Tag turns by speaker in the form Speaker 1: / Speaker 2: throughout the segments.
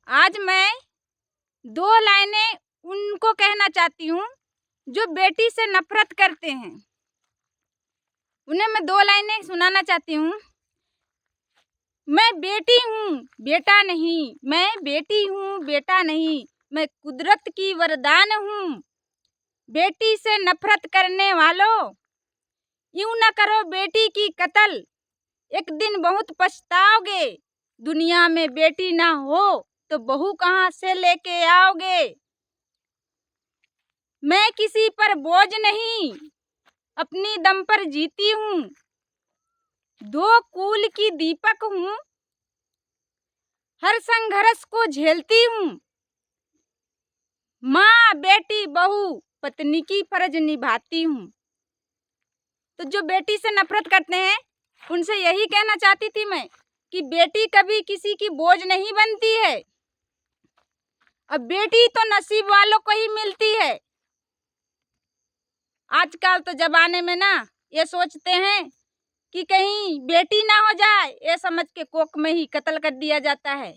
Speaker 1: आज मैं 2 लाइनें उनको कहना चाहती हूँ जो बेटी से नफ़रत करते हैं। उन्हें मैं 2 लाइनें सुनाना चाहती हूँ। मैं बेटी हूँ, बेटा नहीं। मैं बेटी हूँ, बेटा नहीं। मैं कुदरत की वरदान हूँ। बेटी से नफ़रत करने वालों, यूँ न करो बेटी की कत्ल, एक दिन बहुत पछताओगे। दुनिया में बेटी ना हो तो बहू कहाँ से लेके आओगे। मैं किसी पर बोझ नहीं, अपनी दम पर जीती हूँ। 2 कुल की दीपक हूँ, हर संघर्ष को झेलती हूँ। माँ, बेटी, बहू, पत्नी की फर्ज निभाती हूँ। तो जो बेटी से नफरत करते हैं उनसे यही कहना चाहती थी मैं कि बेटी कभी किसी की बोझ नहीं बनती है। अब बेटी तो नसीब वालों को ही मिलती है। आजकल तो जमाने में ना ये सोचते हैं कि कहीं बेटी ना हो जाए, ये समझ के कोख में ही कत्ल कर दिया जाता है।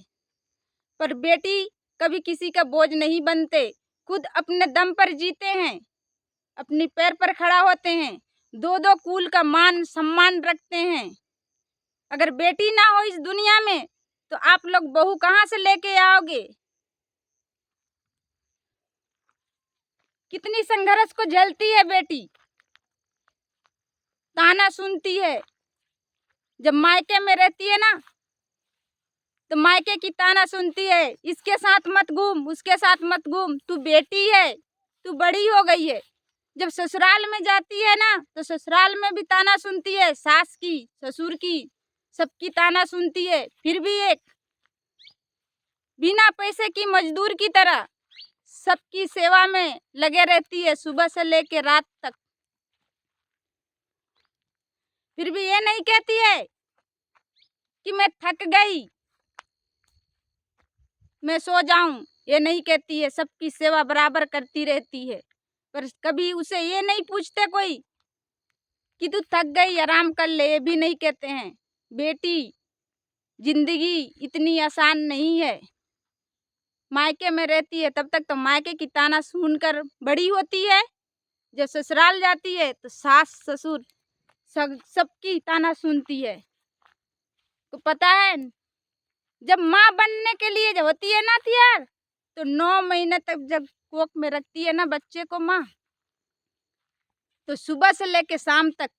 Speaker 1: पर बेटी कभी किसी का बोझ नहीं बनते, खुद अपने दम पर जीते हैं, अपने पैर पर खड़ा होते हैं, 2 कुल का मान सम्मान रखते हैं। अगर बेटी ना हो इस दुनिया में तो आप लोग बहू कहाँ से लेके आओगे। कितनी संघर्ष को झेलती है बेटी, ताना सुनती है। जब मायके में रहती है ना तो मायके की ताना सुनती है, इसके साथ मत घूम, उसके साथ मत घूम, तू बेटी है, तू बड़ी हो गई है। जब ससुराल में जाती है ना तो ससुराल में भी ताना सुनती है, सास की, ससुर की, सबकी ताना सुनती है। फिर भी एक बिना पैसे की मजदूर की तरह सबकी सेवा में लगे रहती है, सुबह से लेकर रात तक। फिर भी ये नहीं कहती है कि मैं थक गई, मैं सो जाऊं, ये नहीं कहती है। सबकी सेवा बराबर करती रहती है। पर कभी उसे ये नहीं पूछते कोई कि तू थक गई, आराम कर ले, ये भी नहीं कहते हैं। बेटी, जिंदगी इतनी आसान नहीं है। मायके में रहती है तब तक तो मायके की ताना सुनकर बड़ी होती है। जब ससुराल जाती है तो सास ससुर सबकी ताना सुनती है। तो पता है, जब माँ बनने के लिए जब होती है ना तैयार, तो 9 महीने तक जब कोख में रखती है ना बच्चे को माँ, तो सुबह से लेके शाम तक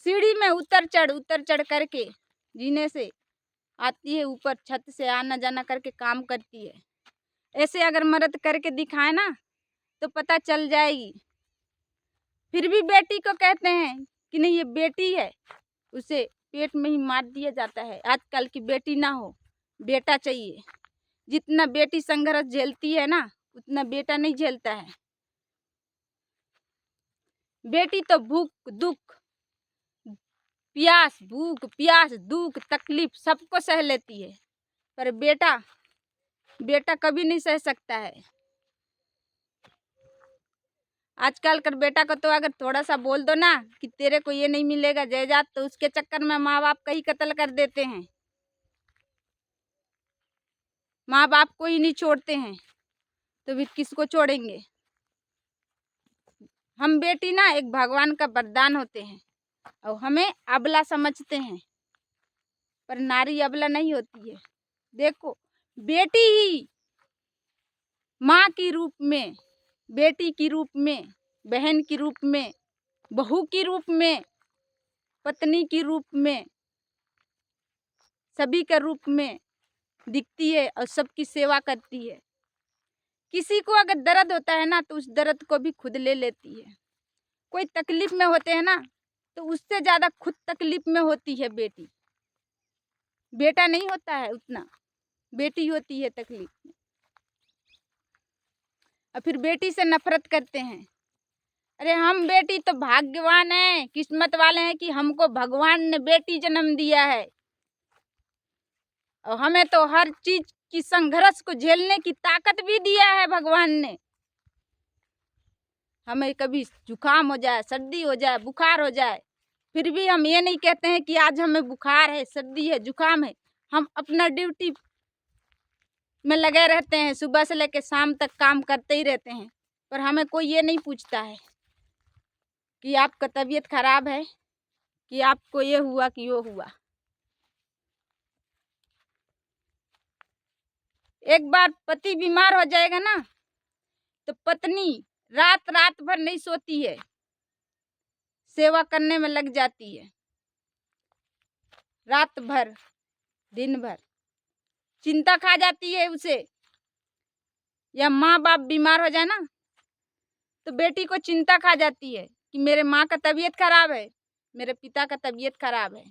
Speaker 1: सीढ़ी में उतर चढ़ करके जीने से आती है, ऊपर छत से आना जाना करके काम करती है। ऐसे अगर मर्द करके दिखाए ना तो पता चल जाएगी। फिर भी बेटी को कहते हैं कि नहीं ये बेटी है, उसे पेट में ही मार दिया जाता है। आजकल की बेटी ना हो, बेटा चाहिए। जितना बेटी संघर्ष झेलती है ना उतना बेटा नहीं झेलता है। बेटी तो भूख दुख प्यास, भूख प्यास दुख तकलीफ सबको सह लेती है, पर बेटा कभी नहीं सह सकता है। आजकल कर बेटा को तो अगर थोड़ा सा बोल दो ना कि तेरे को ये नहीं मिलेगा जायदाद, तो उसके चक्कर में माँ बाप का ही कत्ल कर देते हैं। माँ बाप को ही नहीं छोड़ते हैं तो फिर किसको छोड़ेंगे। हम बेटी ना एक भगवान का वरदान होते हैं और हमें अबला समझते हैं, पर नारी अबला नहीं होती है। देखो, बेटी ही माँ की रूप में, बेटी की रूप में, बहन की रूप में, बहू की रूप में, पत्नी की रूप में, सभी के रूप में दिखती है और सबकी सेवा करती है। किसी को अगर दर्द होता है ना तो उस दर्द को भी खुद ले लेती है। कोई तकलीफ में होते हैं ना तो उससे ज़्यादा खुद तकलीफ में होती है बेटी। बेटा नहीं होता है उतना, बेटी होती है तकलीफ में। और फिर बेटी से नफरत करते हैं। अरे हम बेटी तो भाग्यवान हैं, किस्मत वाले हैं कि हमको भगवान ने बेटी जन्म दिया है और हमें तो हर चीज की संघर्ष को झेलने की ताकत भी दिया है भगवान ने। हमें कभी जुकाम हो जाए, सर्दी हो जाए, बुखार हो जाए, फिर भी हम ये नहीं कहते हैं कि आज हमें बुखार है, सर्दी है, जुकाम है। हम अपना ड्यूटी में लगे रहते हैं, सुबह से लेकर शाम तक काम करते ही रहते हैं, पर हमें कोई ये नहीं पूछता है कि आपका तबीयत खराब है, कि आपको ये हुआ कि वो हुआ। एक बार पति बीमार हो जाएगा ना, तो पत्नी रात रात भर नहीं सोती है, सेवा करने में लग जाती है, रात भर दिन भर चिंता खा जाती है उसे। या माँ बाप बीमार हो जाए ना, तो बेटी को चिंता खा जाती है कि मेरे माँ का तबीयत खराब है, मेरे पिता का तबीयत खराब है।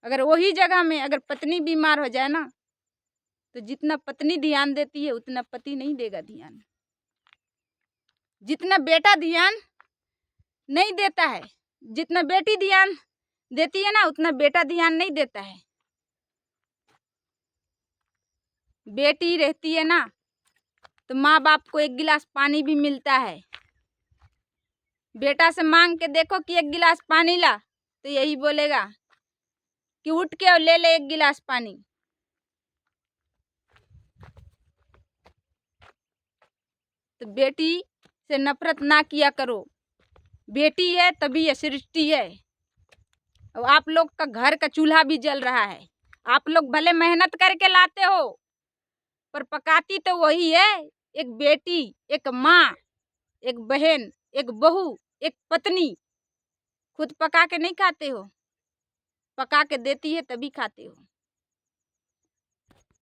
Speaker 1: अगर वही जगह में अगर पत्नी बीमार हो जाए ना, तो जितना पत्नी ध्यान देती है उतना पति नहीं देगा ध्यान। जितना बेटा ध्यान नहीं देता है, जितना बेटी ध्यान देती है ना, उतना बेटा ध्यान नहीं देता है। बेटी रहती है ना, तो माँ बाप को एक गिलास पानी भी मिलता है। बेटा से मांग के देखो कि एक गिलास पानी ला, तो यही बोलेगा कि उठ के और ले ले एक गिलास पानी। तो बेटी से नफरत ना किया करो। बेटी है तभी ये सृष्टि है। और आप लोग का घर का चूल्हा भी जल रहा है। आप लोग भले मेहनत करके लाते हो, पर पकाती तो वही है। एक बेटी, एक माँ, एक बहन, एक बहू, एक पत्नी। खुद पका के नहीं खाते हो, पका के देती है तभी खाते हो।